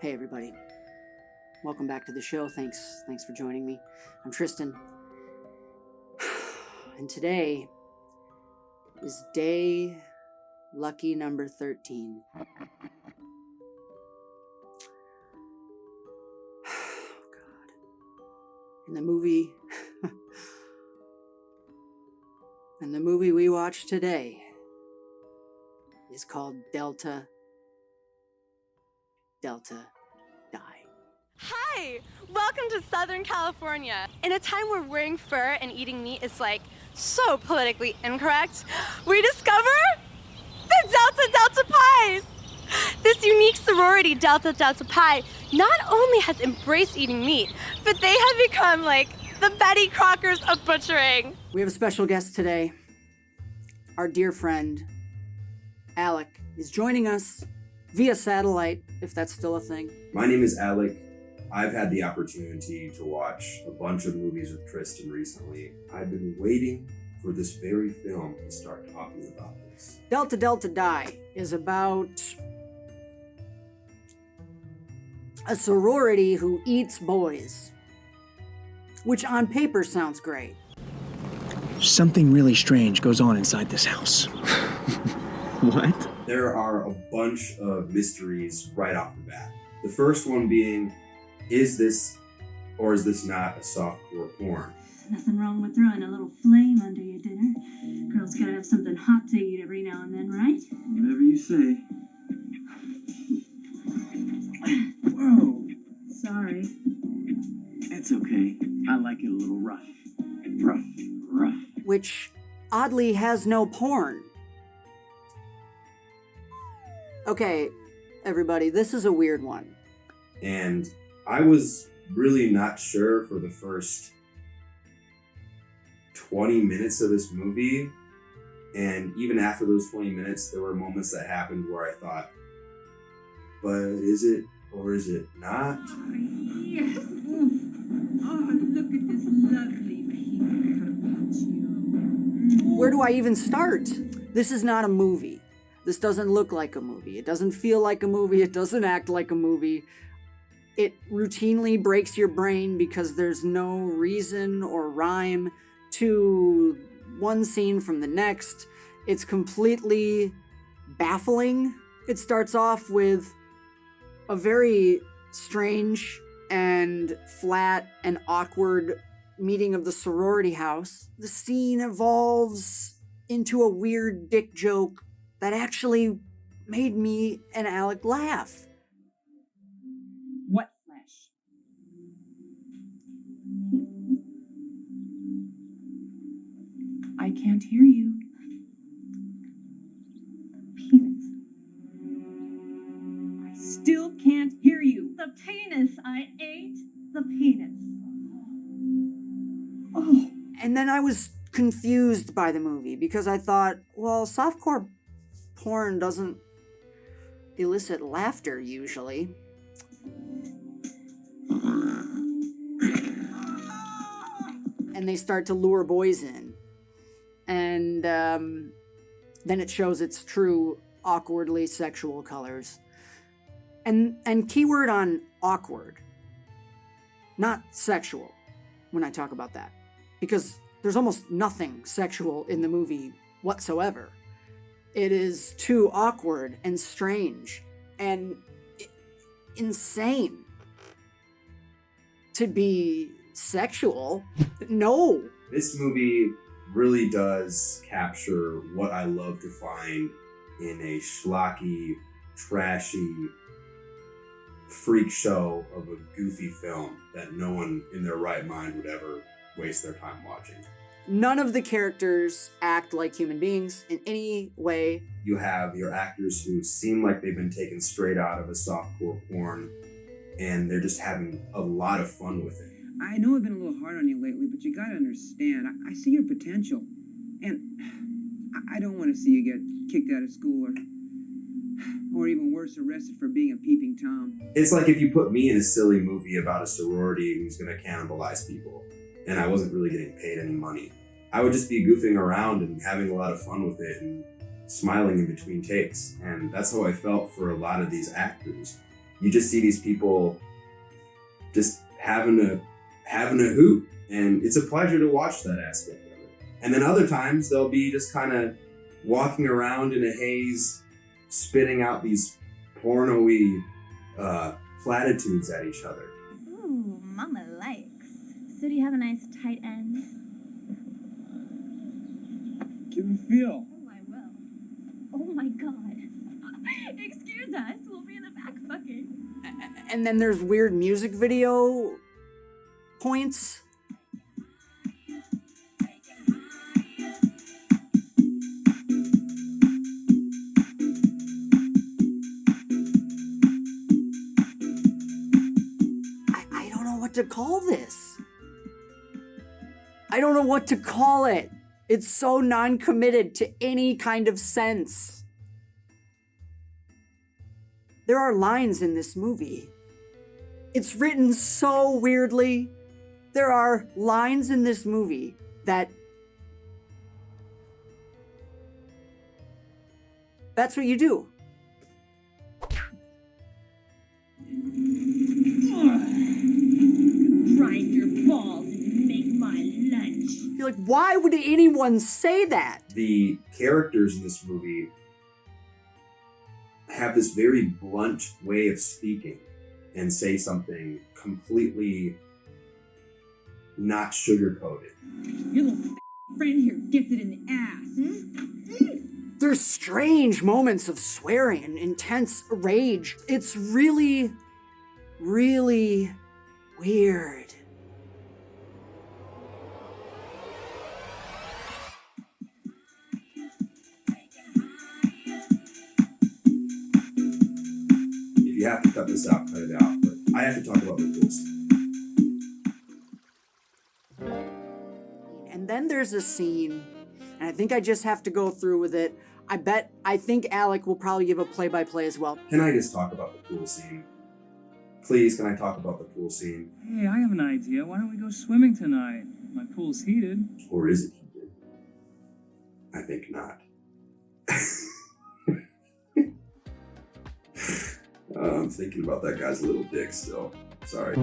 Hey everybody, welcome back to the show. Thanks for joining me. I'm Tristan, and today is day lucky number 13. Oh God. And the movie we watched today is called Delta Die. Hi! Welcome to Southern California. In a time where wearing fur and eating meat is so politically incorrect, we discover the Delta Pies! This unique sorority, Delta Pi, not only has embraced eating meat, but they have become the Betty Crockers of butchering. We have a special guest today. Our dear friend, Alec, is joining us via satellite, if that's still a thing. My name is Alec. I've had the opportunity to watch a bunch of movies with Tristan recently. I've been waiting for this very film to start talking about this. Delta Die is about a sorority who eats boys, which on paper sounds great. Something really strange goes on inside this house. What? There are a bunch of mysteries right off the bat. The first one being, is this or is this not a softcore porn? Nothing wrong with throwing a little flame under your dinner. Girls gotta have something hot to eat every now and then, right? Whatever you say. Whoa. Sorry. It's okay. I like it a little rough. Rough. Which oddly has no porn. Okay, everybody, this is a weird one. And I was really not sure for the first 20 minutes of this movie. And even after those 20 minutes, there were moments that happened where I thought, but is it or is it not? Oh, yes. Oh, look at this lovely pink carpaccio. Where do I even start? This is not a movie. This doesn't look like a movie. It doesn't feel like a movie. It doesn't act like a movie. It routinely breaks your brain because there's no reason or rhyme to one scene from the next. It's completely baffling. It starts off with a very strange and flat and awkward meeting of the sorority house. The scene evolves into a weird dick joke that actually made me and Alec laugh. What flesh? I can't hear you. Penis. I still can't hear you. The penis. I ate the penis. Oh. And then I was confused by the movie because I thought, well, softcore porn doesn't elicit laughter usually. And they start to lure boys in. And then it shows its true awkwardly sexual colors. And keyword on awkward, not sexual when I talk about that. Because there's almost nothing sexual in the movie whatsoever. It is too awkward and strange and insane to be sexual. No. This movie really does capture what I love to find in a schlocky, trashy freak show of a goofy film that no one in their right mind would ever waste their time watching. None of the characters act like human beings in any way. You have your actors who seem like they've been taken straight out of a softcore porn, and they're just having a lot of fun with it. I know I've been a little hard on you lately, but you gotta understand, I see your potential. And I don't want to see you get kicked out of school or even worse, arrested for being a peeping Tom. It's like if you put me in a silly movie about a sorority who's gonna cannibalize people, and I wasn't really getting paid any money. I would just be goofing around and having a lot of fun with it and smiling in between takes. And that's how I felt for a lot of these actors. you just see these people just having a hoot, and it's a pleasure to watch that aspect of it. And then other times they'll be just kind of walking around in a haze, spitting out these porno-y platitudes at each other. Ooh, mama likes. So do you have a nice tight end? Give him a feel. Oh, I will. Oh my god. Excuse us, we'll be in the back fucking. And then there's weird music video points. I don't know what to call this. I don't know what to call it. It's so non-committed to any kind of sense. There are lines in this movie. It's written so weirdly. There are lines in this movie that... That's what you do. Grind your balls and make my lunch. You're like, why would anyone say that? The characters in this movie have this very blunt way of speaking and say something completely not sugar-coated. Your little friend here gets it in the ass. There's strange moments of swearing and intense rage. It's really, really weird. If you have to cut this out, cut it out. But I have to talk about the pool scene. And then there's a scene, and I think I just have to go through with it. I think Alec will probably give a play-by-play as well. Can I just talk about the pool scene? Please, can I talk about the pool scene? Hey, I have an idea. Why don't we go swimming tonight? My pool's heated. Or is it heated? I think not. I'm thinking about that guy's little dick still. Sorry.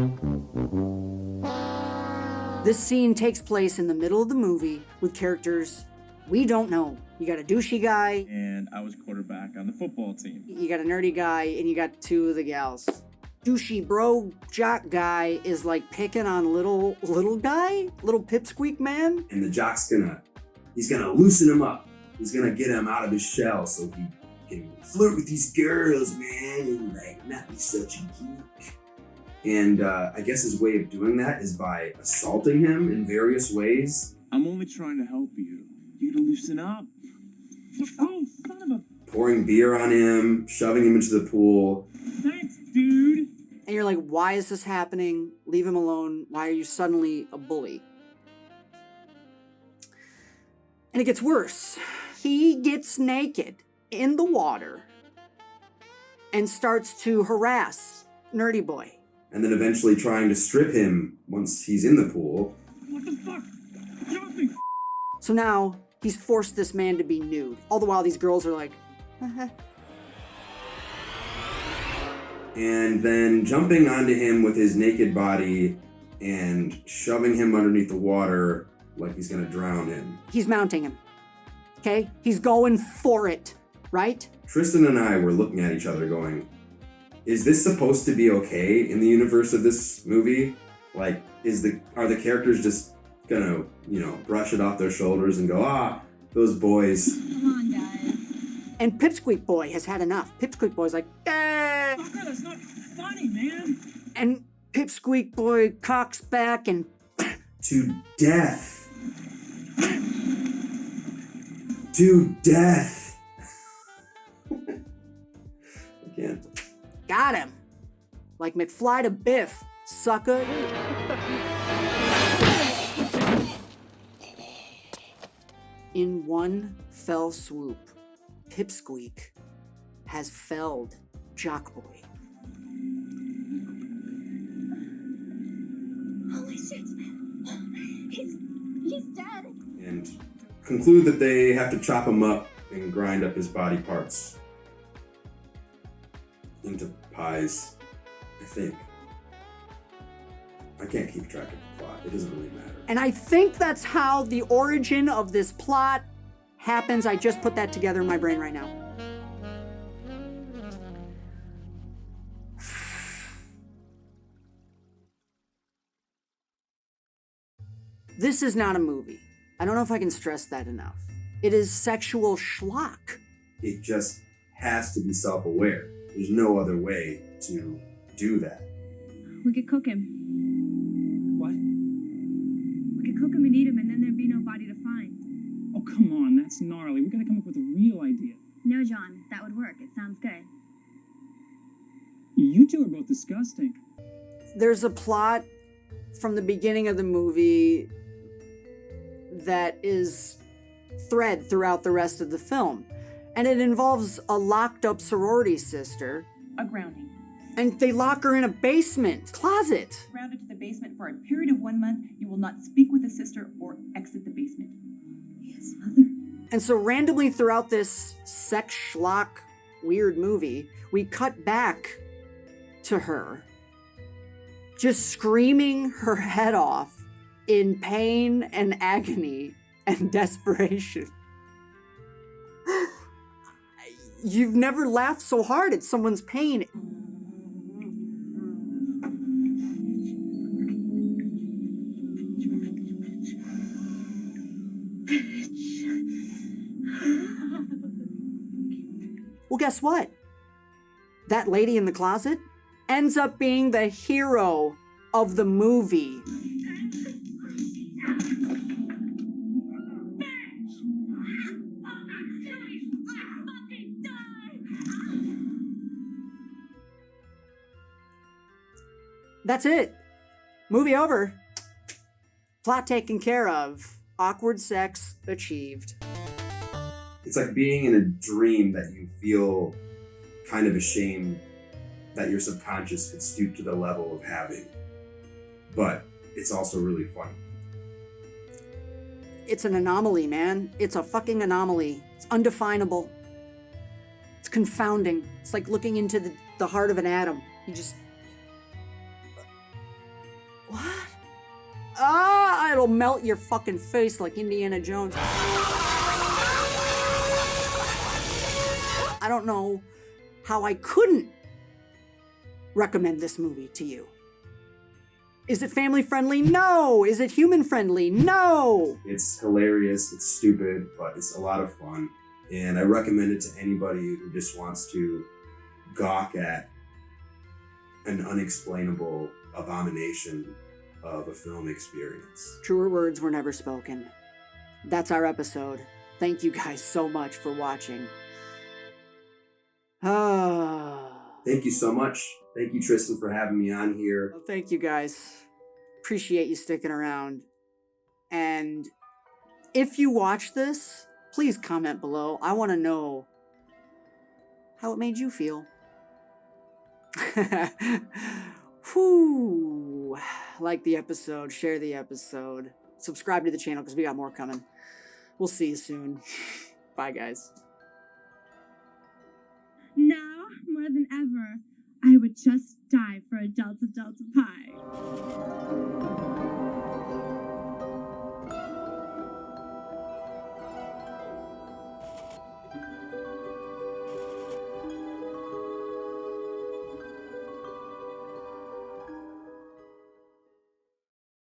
This scene takes place in the middle of the movie with characters we don't know. You got a douchey guy, And I was quarterback on the football team. you got a nerdy guy, and you got two of the gals. Douchey bro jock guy is like picking on little guy, little pipsqueak man. And the jock's he's gonna loosen him up. He's gonna get him out of his shell so he can flirt with these girls, man, and like not be such a geek. And I guess his way of doing that is by assaulting him in various ways. I'm only trying to help you. You gotta loosen up. Oh, son of a... Pouring beer on him, shoving him into the pool. Thanks, dude. And you're like, why is this happening? Leave him alone. Why are you suddenly a bully? And it gets worse. He gets naked in the water and starts to harass Nerdy Boy. And then eventually trying to strip him once he's in the pool. What the fuck? Get off me! So now he's forced this man to be nude. All the while these girls are like, And then jumping onto him with his naked body and shoving him underneath the water like he's gonna drown him. he's mounting him. Okay? He's going for it, right? Tristan and I were looking at each other going, is this supposed to be okay in the universe of this movie? Like, are the characters just gonna, brush it off their shoulders and go, those boys. Come on, guys. And Pipsqueak Boy has had enough. Pipsqueak Boy's like, eh. Fucker, that's not funny, man. And Pipsqueak Boy cocks back and To death. To death. I can't. got him. Like McFly to Biff, sucker. In one fell swoop, Pipsqueak has felled Jockboy. Holy shit. He's dead. And conclude that they have to chop him up and grind up his body parts into pies. I think. I can't keep track of the plot. It doesn't really matter. And I think that's how the origin of this plot happens. I just put that together in my brain right now. This is not a movie. I don't know if I can stress that enough. It is sexual schlock. It just has to be self-aware. There's no other way to do that. We could cook him. What? We could cook him and eat him, and then there'd be no body to find. Oh, come on, that's gnarly. We gotta come up with a real idea. No, John, that would work. It sounds good. You two are both disgusting. There's a plot from the beginning of the movie that is thread throughout the rest of the film. And it involves a locked up sorority sister. A grounding. And they lock her in a basement closet. Grounded to the basement for a period of 1 month. You will not speak with the sister or exit the basement. Yes, Mother. And so randomly throughout this sex schlock weird movie, we cut back to her just screaming her head off in pain and agony and desperation. You've never laughed so hard at someone's pain. Well, guess what? That lady in the closet ends up being the hero of the movie. That's it. Movie over. Plot taken care of. Awkward sex achieved. It's like being in a dream that you feel kind of ashamed that your subconscious could stoop to the level of having. But it's also really fun. It's an anomaly, man. It's a fucking anomaly. It's undefinable. It's confounding. It's like looking into the heart of an atom. You just... What? Ah, it'll melt your fucking face like Indiana Jones. I don't know how I couldn't recommend this movie to you. Is it family friendly? No. Is it human friendly? No. It's hilarious, it's stupid, but it's a lot of fun. And I recommend it to anybody who just wants to gawk at an unexplainable abomination of a film experience. Truer words were never spoken. That's our episode. Thank you guys so much for watching. Thank you so much. Thank you, Tristan, for having me on here. Well, thank you guys. Appreciate you sticking around. And if you watch this, please comment below. I want to know how it made you feel. Whew. Like the episode, share the episode, subscribe to the channel because we got more coming. We'll see you soon. Bye, guys. Now, more than ever, I would just die for a Delta Delta pie.